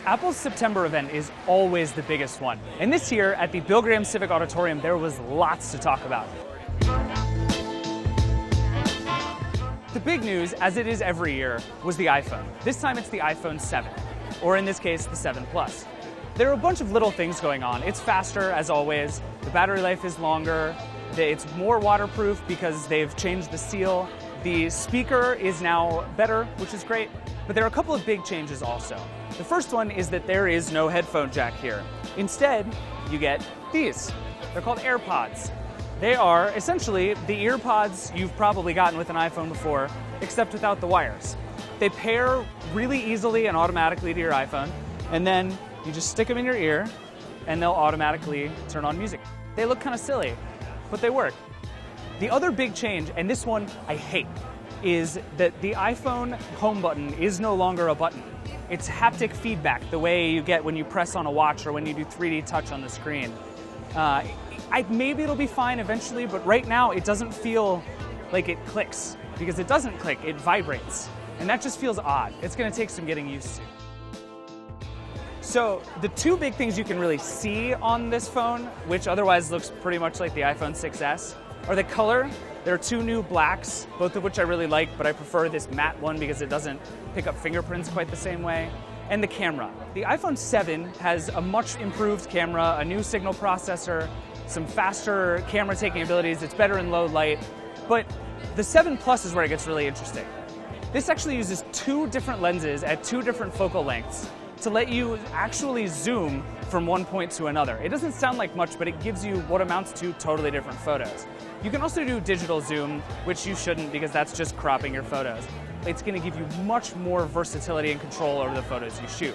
Apple's September event is always the biggest one. And this year at the Bill Graham Civic Auditorium, there was lots to talk about. The big news, as it is every year, was the iPhone. This time it's the iPhone 7, or in this case, the 7 Plus. There are a bunch of little things going on. It's faster, as always. The battery life is longer. It's more waterproof because they've changed the seal. The speaker is now better, which is great. But there are a couple of big changes also. The first one is that there is no headphone jack here. Instead, you get these. They're called AirPods. They are essentially the ear pods you've probably gotten with an iPhone before, except without the wires. They pair really easily and automatically to your iPhone, and then you just stick them in your ear, and they'll automatically turn on music. They look kind of silly, but they work. The other big change, and this one I hate, is that the iPhone home button is no longer a button. It's haptic feedback, the way you get when you press on a watch or when you do 3D touch on the screen. Maybe it'll be fine eventually, but right now it doesn't feel like it clicks, because it doesn't click, it vibrates. And that just feels odd. It's gonna take some getting used to. So the two big things you can really see on this phone, which otherwise looks pretty much like the iPhone 6S, are the color. There are two new blacks, both of which I really like, but I prefer this matte one because it doesn't pick up fingerprints quite the same way. And the camera. The iPhone 7 has a much improved camera, a new signal processor, some faster camera taking abilities, it's better in low light, but the 7 Plus is where it gets really interesting. This actually uses two different lenses at two different focal lengths to let you actually zoom from one point to another. It doesn't sound like much, but it gives you what amounts to totally different photos. You can also do digital zoom, which you shouldn't because that's just cropping your photos. It's going to give you much more versatility and control over the photos you shoot.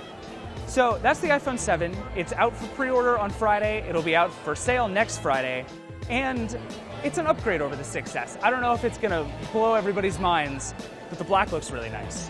So that's the iPhone 7. It's out for pre-order on Friday. It'll be out for sale next Friday. And it's an upgrade over the 6S. I don't know if it's going to blow everybody's minds, but the black looks really nice.